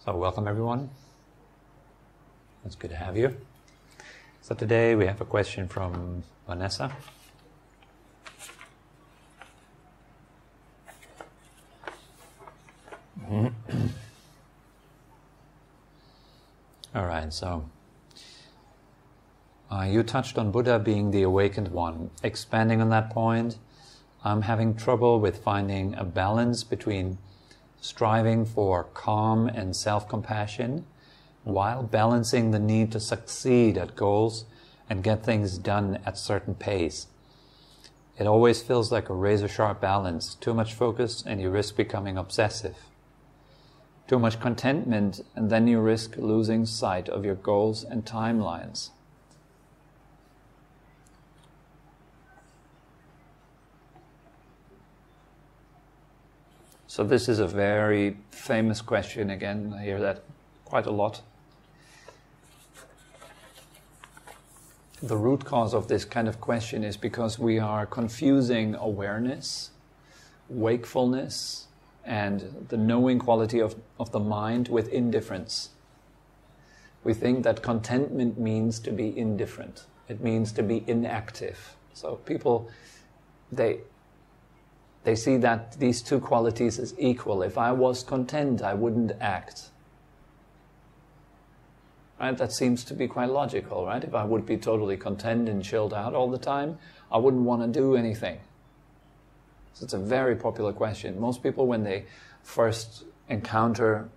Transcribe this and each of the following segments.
So welcome everyone. It's good to have you. So today we have a question from Vanessa. All right, so you touched on Buddha being the awakened one. Expanding on that point, I'm having trouble with finding a balance between striving for calm and self-compassion while balancing the need to succeed at goals and get things done at certain pace. It always feels like a razor-sharp balance. Too much focus and you risk becoming obsessive. Too much contentment and then you risk losing sight of your goals and timelines. So this is a very famous question again. I hear that quite a lot. The root cause of this kind of question is because we are confusing awareness, wakefulness, and the knowing quality of the mind with indifference. We think that contentment means to be indifferent. It means to be inactive. So people, they see that these two qualities as equal. If I was content, I wouldn't act. Right? That seems to be quite logical, right? If I would be totally content and chilled out all the time, I wouldn't want to do anything. So it's a very popular question. Most people, when they first encounter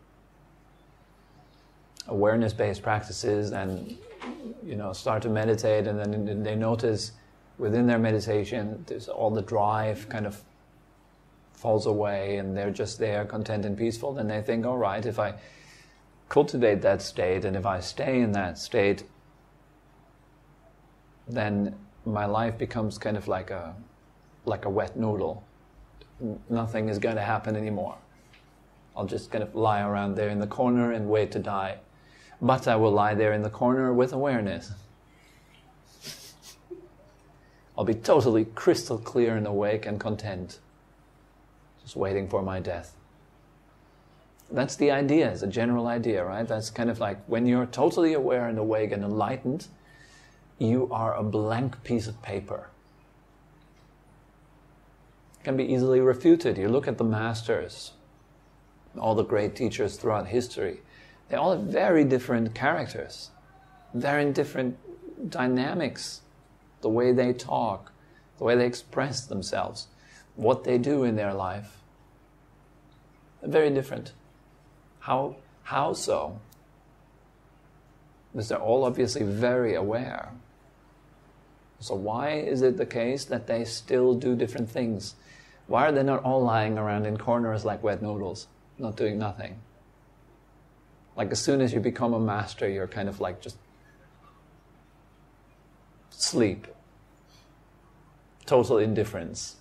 awareness-based practices and start to meditate, and then they notice within their meditation, there's all the drive kind of falls away and they're just there, content and peaceful, then they think, all right, if I cultivate that state and if I stay in that state, then my life becomes kind of like a wet noodle. Nothing is going to happen anymore. I'll just kind of lie around there in the corner and wait to die. But I will lie there in the corner with awareness. I'll be totally crystal clear and awake and content. Just waiting for my death. That's the idea, it's a general idea, right? That's kind of like when you're totally aware and awake and enlightened, you are a blank piece of paper. It can be easily refuted. You look at the masters, all the great teachers throughout history. They all have very different characters, very different dynamics, the way they talk, the way they express themselves, what they do in their life. Very different. How so? Because they're all obviously very aware. So why is it the case that they still do different things? Why are they not all lying around in corners like wet noodles, not doing nothing? Like as soon as you become a master, you're kind of like just sleep. Total indifference.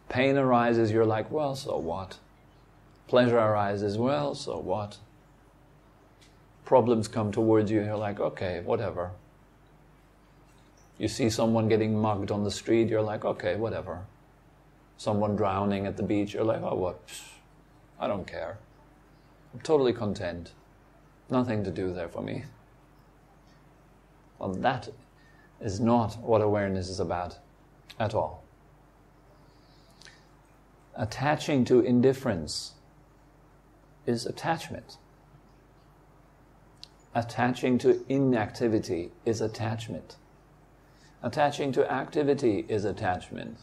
Pain arises, you're like, well, so what? Pleasure arises, well, so what? Problems come towards you, you're like, okay, whatever. You see someone getting mugged on the street, you're like, okay, whatever. Someone drowning at the beach, you're like, oh, what? I don't care. I'm totally content. Nothing to do there for me. Well, that is not what awareness is about at all. Attaching to indifference is attachment. Attaching to inactivity is attachment. Attaching to activity is attachment.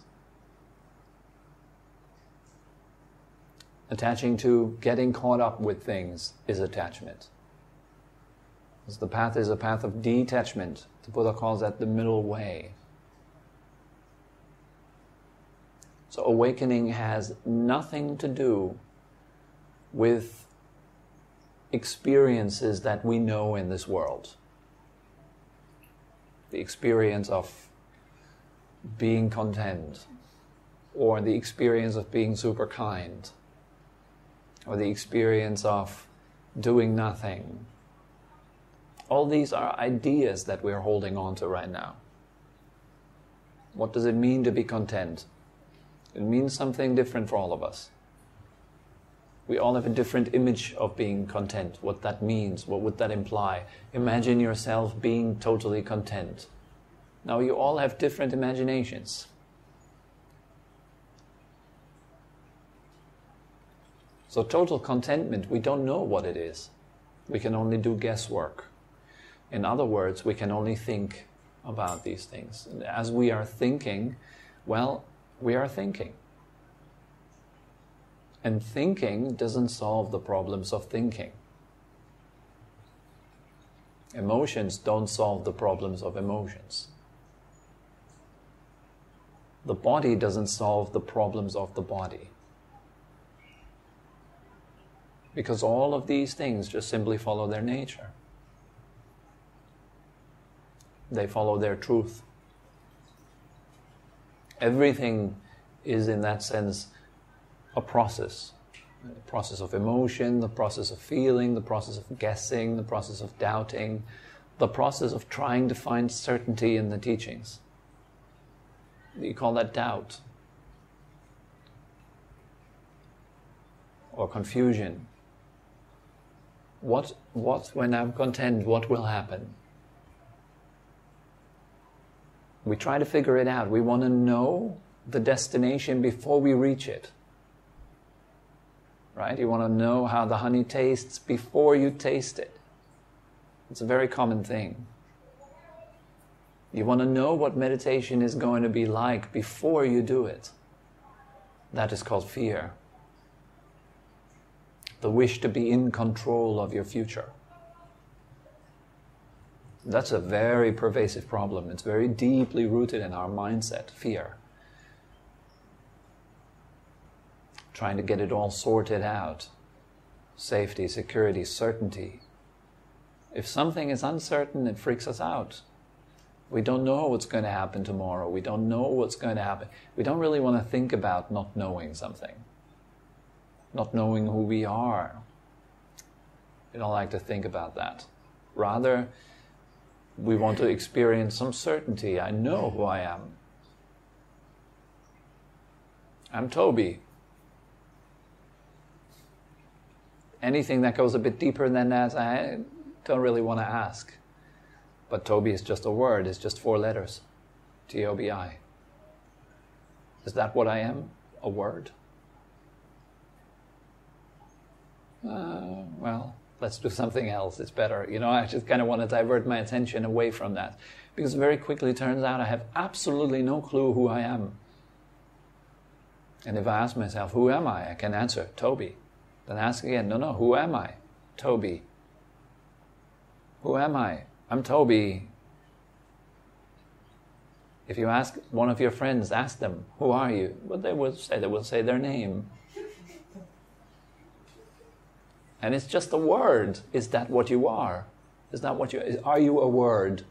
Attaching to getting caught up with things is attachment. Because the path is a path of detachment. The Buddha calls that the middle way. So awakening has nothing to do with experiences that we know in this world. The experience of being content, or the experience of being super kind, or the experience of doing nothing. All these are ideas that we're holding on to right now. What does it mean to be content? It means something different for all of us. We all have a different image of being content, what that means, what would that imply. Imagine yourself being totally content. Now you all have different imaginations. So total contentment, we don't know what it is. We can only do guesswork. In other words, we can only think about these things. And as we are thinking, well, we are thinking. And thinking doesn't solve the problems of thinking. Emotions don't solve the problems of emotions. The body doesn't solve the problems of the body. Because all of these things just simply follow their nature. They follow their truth. Everything is, in that sense, a process. The process of emotion, the process of feeling, the process of guessing, the process of doubting, the process of trying to find certainty in the teachings. You call that doubt. Or confusion. What when I'm content, what will happen? We try to figure it out. We want to know the destination before we reach it. Right? You want to know how the honey tastes before you taste it. It's a very common thing. You want to know what meditation is going to be like before you do it. That is called fear. The wish to be in control of your future. That's a very pervasive problem. It's very deeply rooted in our mindset, fear. Trying to get it all sorted out. Safety, security, certainty. If something is uncertain, it freaks us out. We don't know what's going to happen tomorrow. We don't know what's going to happen. We don't really want to think about not knowing something. Not knowing who we are. We don't like to think about that. Rather, we want to experience some certainty. I know who I am. I'm Tobi. Anything that goes a bit deeper than that, I don't really want to ask. But Tobi is just a word, it's just 4 letters. T-O-B-I. Is that what I am? A word? Well, let's do something else, it's better. You know, I just kind of want to divert my attention away from that. Because very quickly it turns out I have absolutely no clue who I am. And if I ask myself, who am I can answer, Tobi. Then ask again, no, who am I? Tobi. Who am I? I'm Tobi. If you ask one of your friends, ask them, who are you? What they will say their name. And it's just a word. Is that what you are? Is that what you are? You a word?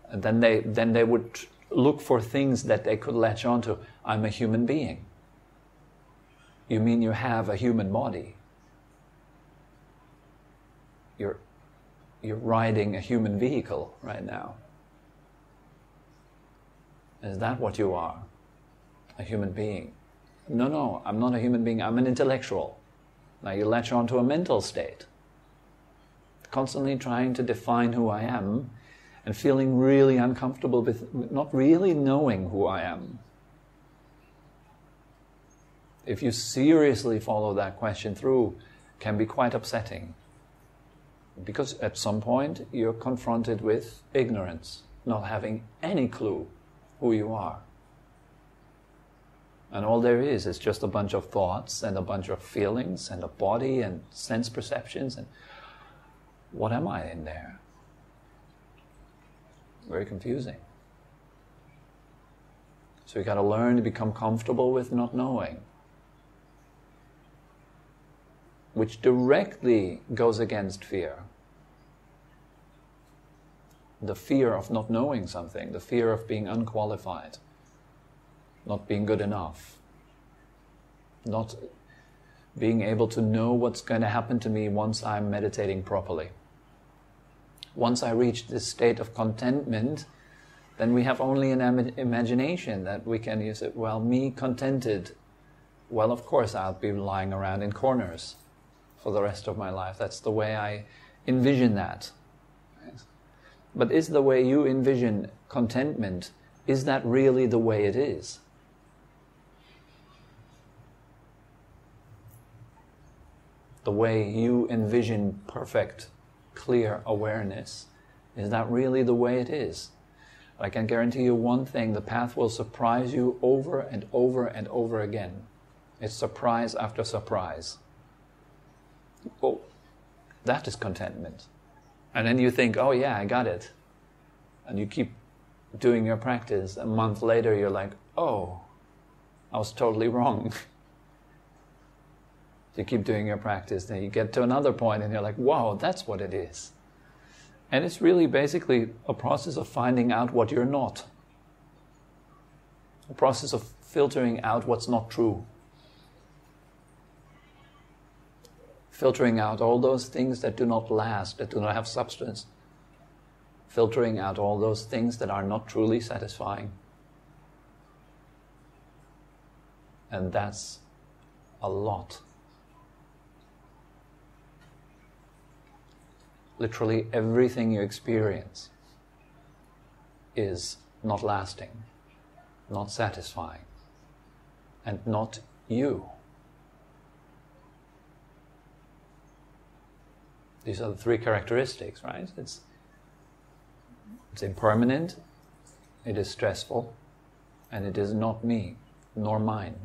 And then they would look for things that they could latch onto. I'm a human being. You mean you have a human body? You're riding a human vehicle right now. Is that what you are? A human being? No, I'm not a human being. I'm an intellectual. Now you latch onto a mental state. Constantly trying to define who I am and feeling really uncomfortable with not really knowing who I am. If you seriously follow that question through, it can be quite upsetting. Because at some point you're confronted with ignorance, not having any clue who you are. And all there is just a bunch of thoughts and a bunch of feelings and a body and sense perceptions. And what am I in there? Very confusing. So you got to learn to become comfortable with not knowing. Which directly goes against fear. The fear of not knowing something, the fear of being unqualified, not being good enough, not being able to know what's going to happen to me once I'm meditating properly. Once I reach this state of contentment, then we have only an imagination that we can use it. Well, me contented, well, of course I'll be lying around in corners for the rest of my life. That's the way I envision that. But is the way you envision contentment, is that really the way it is? The way you envision perfect, clear awareness, is that really the way it is? I can guarantee you one thing, the path will surprise you over and over and over again. It's surprise after surprise. Oh, that is contentment. And then you think, oh yeah, I got it. And you keep doing your practice. A month later you're like, oh, I was totally wrong. You keep doing your practice, then you get to another point and you're like, wow, that's what it is. And it's really basically a process of finding out what you're not. A process of filtering out what's not true. Filtering out all those things that do not last, that do not have substance. Filtering out all those things that are not truly satisfying. And that's a lot. Literally everything you experience is not lasting, not satisfying, and not you. These are the three characteristics, right? It's impermanent, it is stressful, and it is not me, nor mine.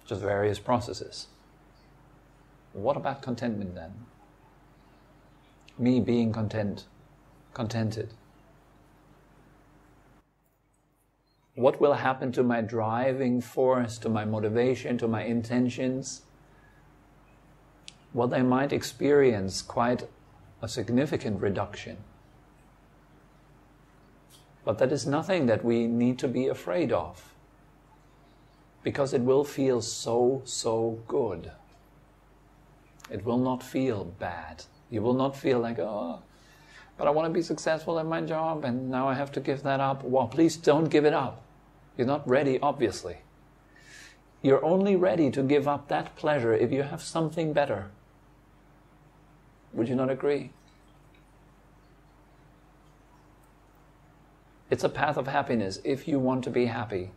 Just various processes. What about contentment then? Me being contented. What will happen to my driving force, to my motivation, to my intentions? Well, they might experience quite a significant reduction. But that is nothing that we need to be afraid of, because it will feel so good. It will not feel bad. You will not feel like, oh, but I want to be successful at my job and now I have to give that up. Well, please don't give it up. You're not ready, obviously. You're only ready to give up that pleasure if you have something better. Would you not agree? It's a path of happiness if you want to be happy.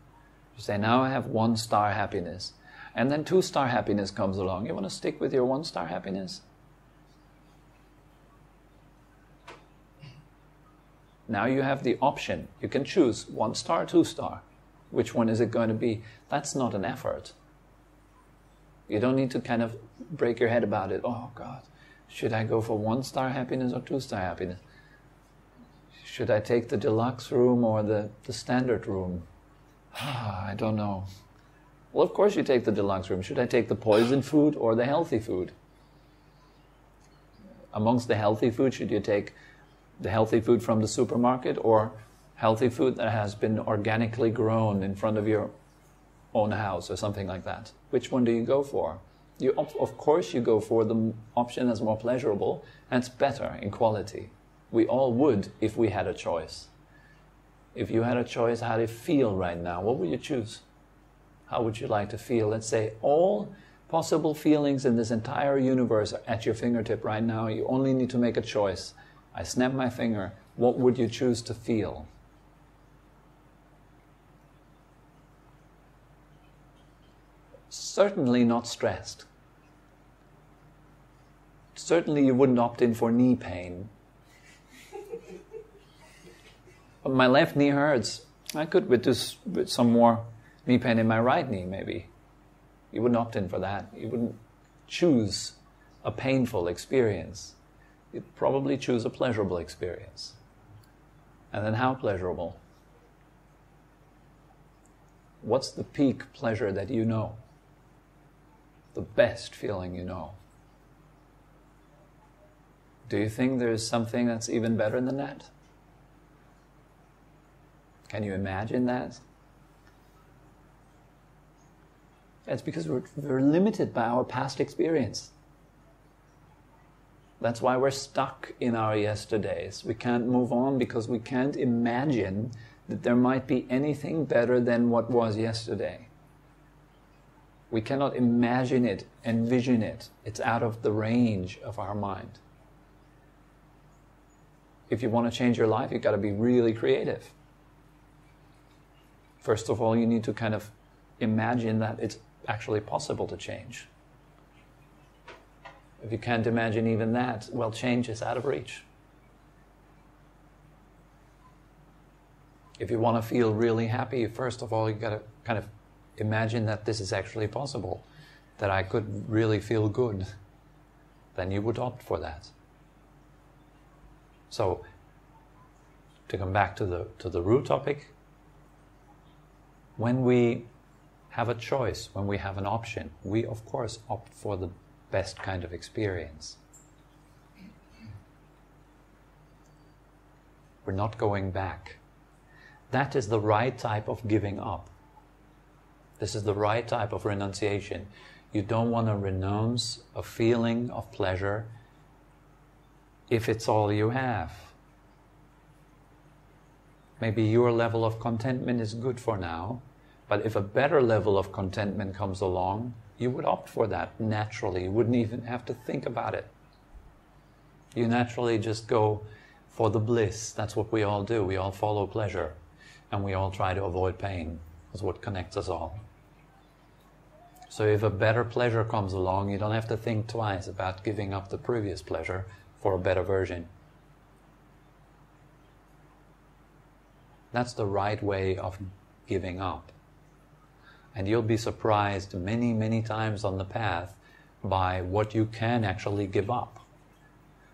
You say, now I have 1-star happiness. And then 2-star happiness comes along. You want to stick with your 1-star happiness? Now you have the option. You can choose 1-star, 2-star. Which one is it going to be? That's not an effort. You don't need to kind of break your head about it. Oh God, should I go for 1-star happiness or 2-star happiness? Should I take the deluxe room or the standard room? I don't know. Well, of course you take the deluxe room. Should I take the poison food or the healthy food? Amongst the healthy food, should you take the healthy food from the supermarket or healthy food that has been organically grown in front of your own house or something like that? Which one do you go for? Of course you go for the option that's more pleasurable and it's better in quality. We all would if we had a choice. If you had a choice how to feel right now, what would you choose? How would you like to feel? Let's say all possible feelings in this entire universe are at your fingertip right now. You only need to make a choice. I snap my finger. What would you choose to feel? Certainly not stressed. Certainly you wouldn't opt in for knee pain. But my left knee hurts. I could with some more knee pain in my right knee, maybe. You wouldn't opt in for that. You wouldn't choose a painful experience. You'd probably choose a pleasurable experience. And then how pleasurable? What's the peak pleasure that you know? The best feeling you know? Do you think there's something that's even better than that? Can you imagine that? It's because we're limited by our past experience. That's why we're stuck in our yesterdays. We can't move on because we can't imagine that there might be anything better than what was yesterday. We cannot imagine it, envision it. It's out of the range of our mind. If you want to change your life, you've got to be really creative. First of all, you need to kind of imagine that it's actually possible to change. If you can't imagine even that, well, change is out of reach. If you want to feel really happy, first of all, you've got to kind of imagine that this is actually possible, that I could really feel good. Then you would opt for that. So, to come back to the root topic, when we have a choice, when we have an option, we of course opt for the best kind of experience. We're not going back. That is the right type of giving up. This is the right type of renunciation. You don't want to renounce a feeling of pleasure if it's all you have. Maybe your level of contentment is good for now, but if a better level of contentment comes along, you would opt for that naturally. You wouldn't even have to think about it. You naturally just go for the bliss. That's what we all do. We all follow pleasure, and we all try to avoid pain. That's what connects us all. So if a better pleasure comes along, you don't have to think twice about giving up the previous pleasure for a better version. That's the right way of giving up. And you'll be surprised many, many times on the path by what you can actually give up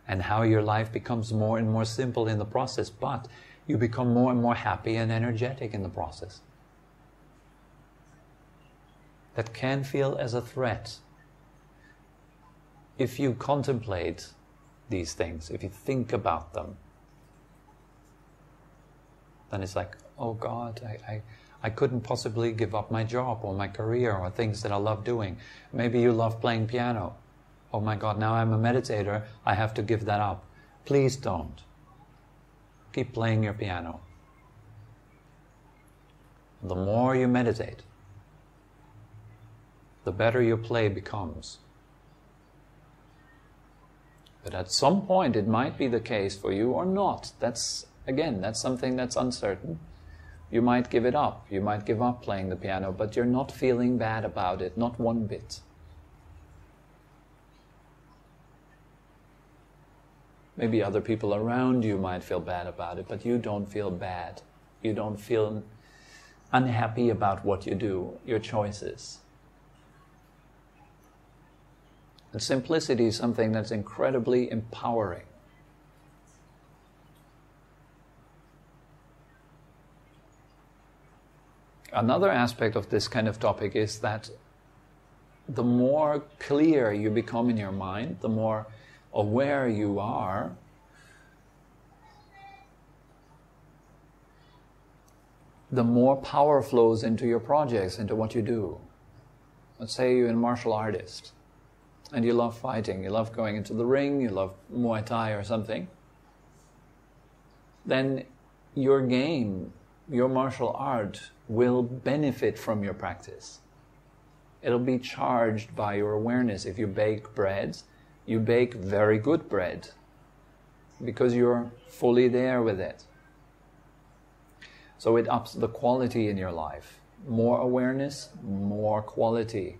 and how your life becomes more and more simple in the process, but you become more and more happy and energetic in the process. That can feel as a threat. If you contemplate these things, if you think about them, then it's like, oh God, I couldn't possibly give up my job or my career or things that I love doing. Maybe you love playing piano. Oh my God, now I'm a meditator, I have to give that up. Please don't. Keep playing your piano. The more you meditate, the better your play becomes. But at some point it might be the case for you or not. That's something that's uncertain. You might give it up. You might give up playing the piano, but you're not feeling bad about it, not one bit. Maybe other people around you might feel bad about it, but you don't feel bad. You don't feel unhappy about what you do, your choices. And simplicity is something that's incredibly empowering. Another aspect of this kind of topic is that the more clear you become in your mind, the more aware you are, the more power flows into your projects, into what you do. Let's say you're a martial artist and you love fighting, you love going into the ring, you love Muay Thai or something. Then your game, your martial art will benefit from your practice. It'll be charged by your awareness. If you bake bread, you bake very good bread because you're fully there with it. So it ups the quality in your life. More awareness, more quality.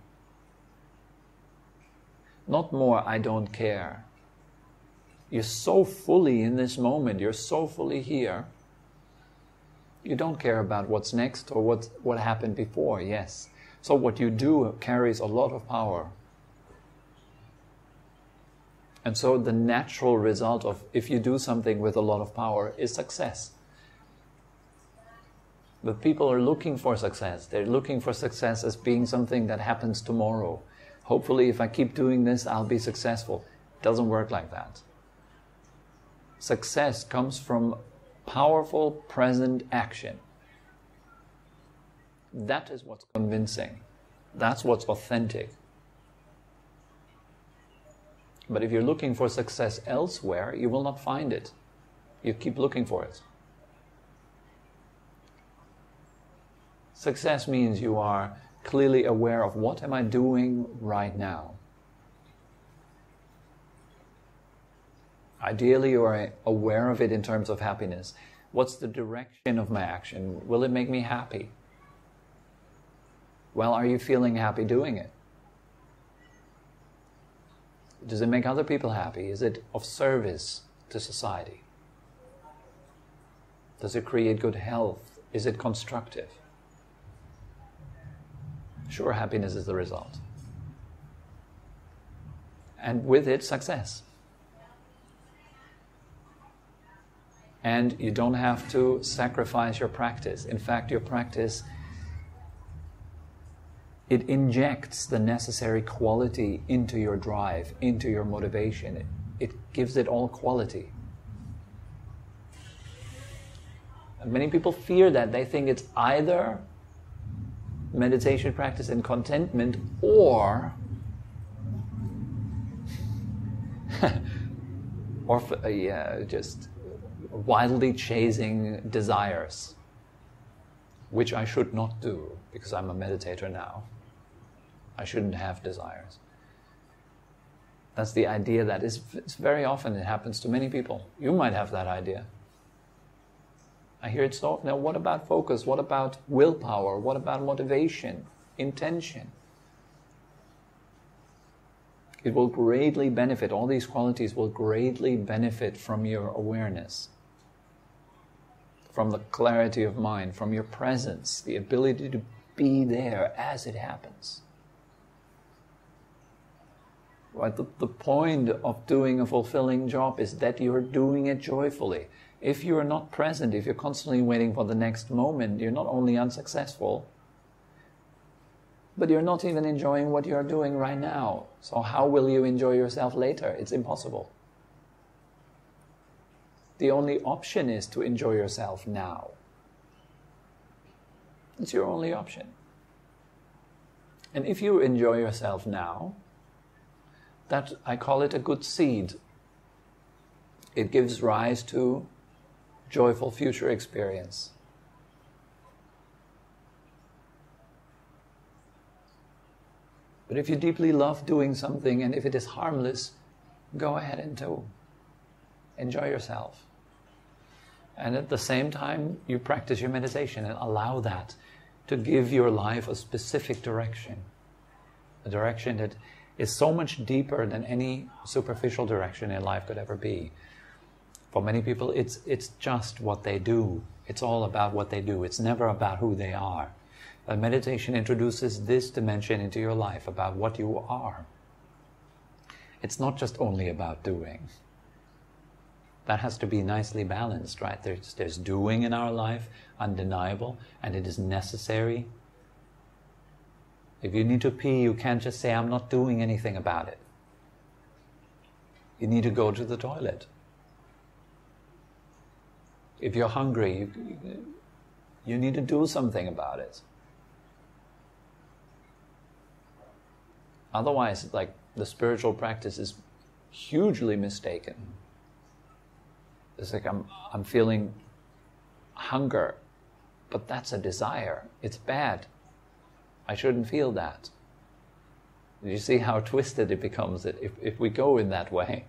Not more, I don't care. You're so fully in this moment, you're so fully here. You don't care about what's next or what happened before, yes. So what you do carries a lot of power. And so the natural result of if you do something with a lot of power is success. But people are looking for success. They're looking for success as being something that happens tomorrow. Hopefully if I keep doing this, I'll be successful. It doesn't work like that. Success comes from powerful present action. That is what's convincing. That's what's authentic. But if you're looking for success elsewhere, you will not find it. You keep looking for it. Success means you are clearly aware of what am I doing right now. Ideally, you are aware of it in terms of happiness. What's the direction of my action? Will it make me happy? Well, are you feeling happy doing it? Does it make other people happy? Is it of service to society? Does it create good health? Is it constructive? Sure, happiness is the result. And with it, success. And you don't have to sacrifice your practice. In fact, your practice, it injects the necessary quality into your drive, into your motivation. It gives it all quality. And many people fear that. They think it's either meditation practice and contentment or just wildly chasing desires, which I should not do because I'm a meditator now. I shouldn't have desires. That's the idea that it's very often, it happens to many people. You might have that idea. I hear it so often. Now, what about focus? What about willpower? What about motivation, intention? It will greatly benefit, all these qualities will greatly benefit from your awareness, from the clarity of mind, from your presence, the ability to be there as it happens. Right? The point of doing a fulfilling job is that you're doing it joyfully. If you're not present, if you're constantly waiting for the next moment, you're not only unsuccessful, but you're not even enjoying what you're doing right now. So how will you enjoy yourself later? It's impossible. The only option is to enjoy yourself now. It's your only option. And if you enjoy yourself now, that, I call it a good seed. It gives rise to joyful future experience. But if you deeply love doing something and if it is harmless, go ahead and do. Enjoy yourself. And at the same time, you practice your meditation and allow that to give your life a specific direction. A direction that is so much deeper than any superficial direction in life could ever be. For many people, it's just what they do. It's all about what they do. It's never about who they are. But meditation introduces this dimension into your life about what you are. It's not just only about doing. That has to be nicely balanced, right? There's doing in our life, undeniable, and it is necessary. If you need to pee, you can't just say, I'm not doing anything about it. You need to go to the toilet. If you're hungry, you need to do something about it. Otherwise, like, the spiritual practice is hugely mistaken. It's like I'm feeling hunger, but that's a desire. It's bad. I shouldn't feel that. You see how twisted it becomes if we go in that way.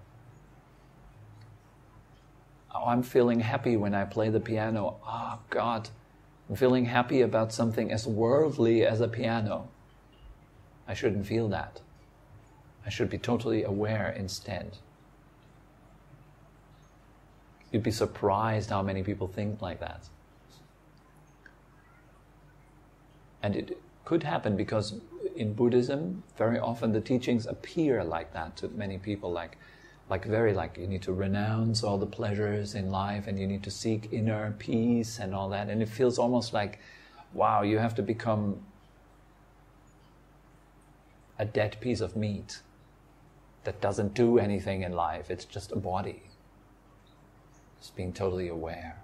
Oh, I'm feeling happy when I play the piano. Oh, God, I'm feeling happy about something as worldly as a piano. I shouldn't feel that. I should be totally aware instead. You'd be surprised how many people think like that. And it could happen because in Buddhism, very often the teachings appear like that to many people, like you need to renounce all the pleasures in life and you need to seek inner peace and all that. And it feels almost like, wow, you have to become a dead piece of meat that doesn't do anything in life. It's just a body. Just being totally aware.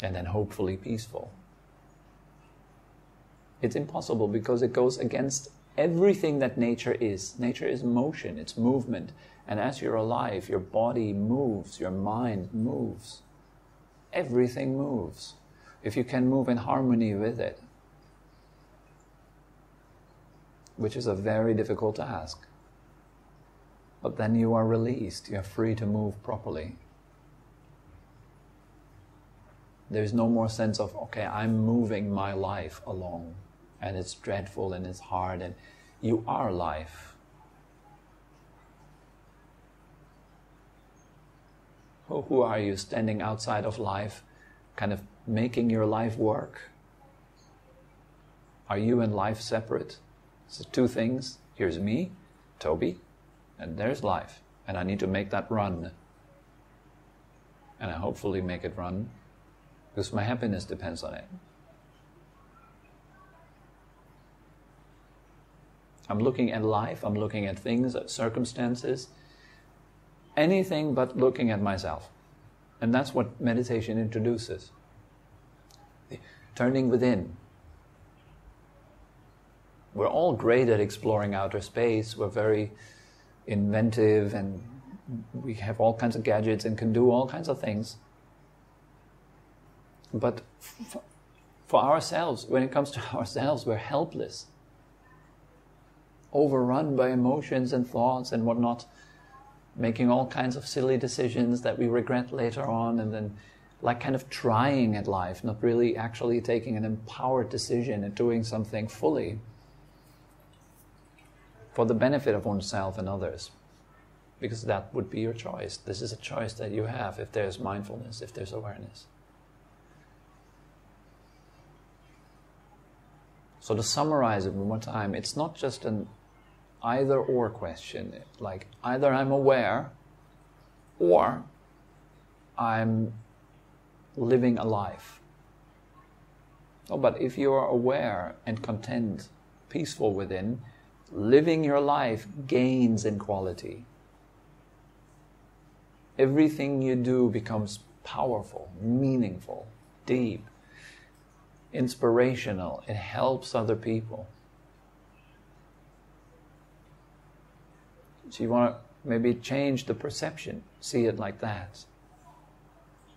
And then hopefully peaceful. It's impossible because it goes against everything that nature is. Nature is motion, it's movement. And as you're alive, your body moves, your mind moves. Everything moves. If you can move in harmony with it, which is a very difficult task. But then you are released, you're free to move properly. There's no more sense of, okay, I'm moving my life along, and it's dreadful and it's hard, and you are life. Who are you standing outside of life, kind of making your life work? Are you and life separate? So two things. Here's me, Tobi, and there's life. And I need to make that run. And I hopefully make it run, because my happiness depends on it. I'm looking at life, I'm looking at things, at circumstances, anything but looking at myself. And that's what meditation introduces. Turning within. We're all great at exploring outer space. We're very inventive and we have all kinds of gadgets and can do all kinds of things. But for ourselves, when it comes to ourselves, we're helpless. Overrun by emotions and thoughts and whatnot, making all kinds of silly decisions that we regret later on, and then like kind of trying at life, not really actually taking an empowered decision and doing something fully for the benefit of oneself and others. Because that would be your choice. This is a choice that you have if there's mindfulness, if there's awareness. So to summarize it one more time, it's not just an either-or question. Like either I'm aware or I'm living a life. Oh, but if you are aware and content, peaceful within, living your life gains in quality. Everything you do becomes powerful, meaningful, deep, inspirational. It helps other people. So you want to maybe change the perception, see it like that.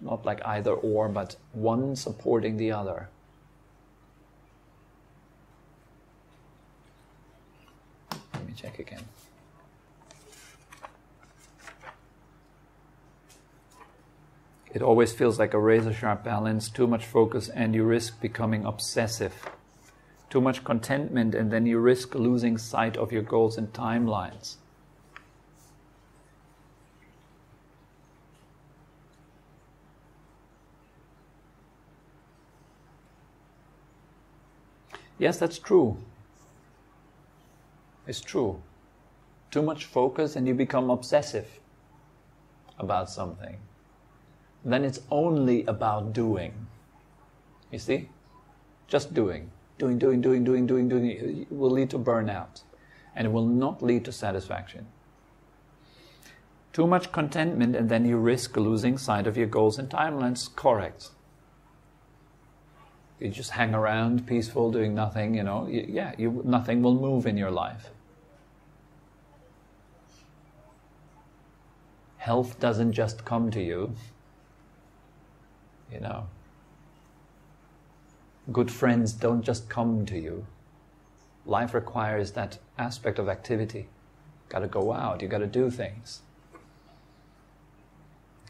Not like either or, but one supporting the other. Let me check again. It always feels like a razor-sharp balance, too much focus and you risk becoming obsessive. Too much contentment and then you risk losing sight of your goals and timelines. Yes, that's true. It's true. Too much focus and you become obsessive about something. Then it's only about doing. You see? Just doing. Doing it will lead to burnout. And it will not lead to satisfaction. Too much contentment and then you risk losing sight of your goals and timelines. Correct. You just hang around, peaceful, doing nothing, nothing will move in your life. Health doesn't just come to you. Good friends don't just come to you. Life requires that aspect of activity. Got to go out, you got to do things.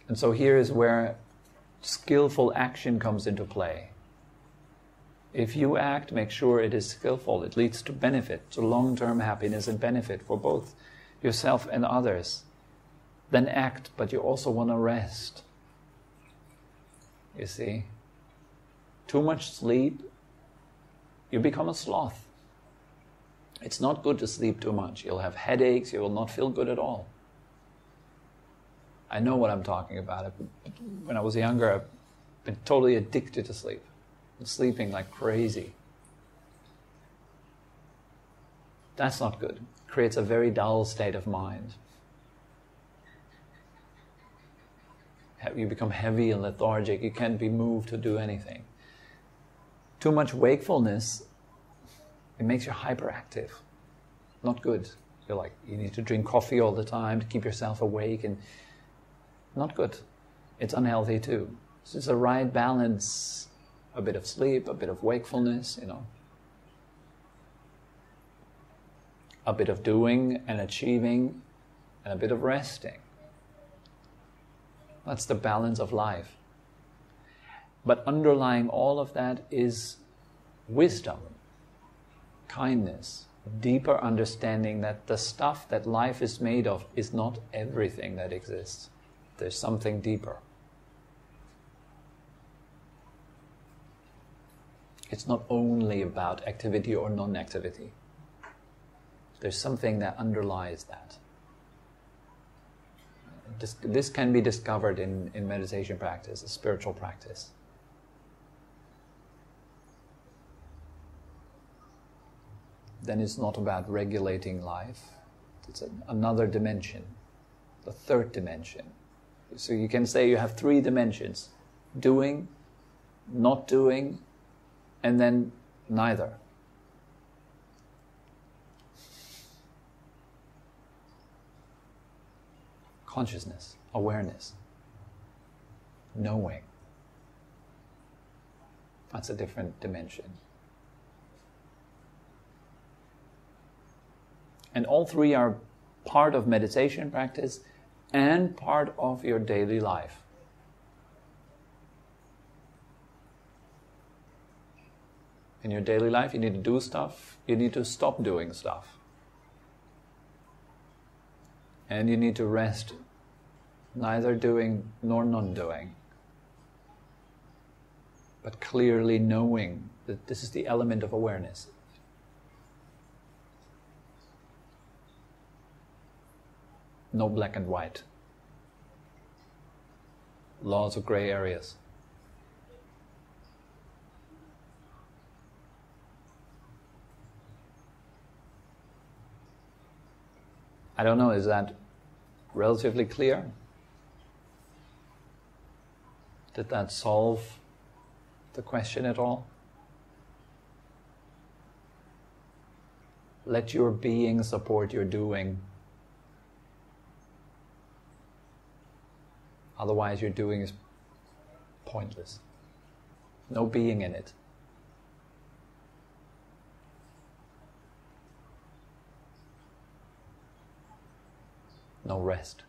And so here is where skillful action comes into play. If you act, make sure it is skillful. It leads to benefit, to long-term happiness and benefit for both yourself and others. Then act, but you also want to rest. You see? Too much sleep, you become a sloth. It's not good to sleep too much. You'll have headaches, you will not feel good at all. I know what I'm talking about. When I was younger, I've been totally addicted to sleep. Sleeping like crazy. That's not good. It creates a very dull state of mind. You become heavy and lethargic. You can't be moved to do anything. Too much wakefulness It makes you hyperactive. Not good. You're like, you need to drink coffee all the time to keep yourself awake, and not good. It's unhealthy too. So it's a right balance, a bit of sleep, a bit of wakefulness, a bit of doing and achieving, and a bit of resting. That's the balance of life. But underlying all of that is wisdom, kindness, deeper understanding that the stuff that life is made of is not everything that exists. There's something deeper. It's not only about activity or non-activity. There's something that underlies that. This can be discovered in meditation practice, a spiritual practice. Then it's not about regulating life. It's another dimension, the third dimension. So you can say you have 3 dimensions: doing, not doing, and then neither. Consciousness, awareness, knowing. That's a different dimension. And all 3 are part of meditation practice and part of your daily life. In your daily life, you need to do stuff, you need to stop doing stuff. And you need to rest, neither doing nor non-doing. But clearly knowing that this is the element of awareness. No black and white. Lots of gray areas. I don't know, is that relatively clear? Did that solve the question at all? Let your being support your doing. Otherwise your doing is pointless. No being in it. No rest.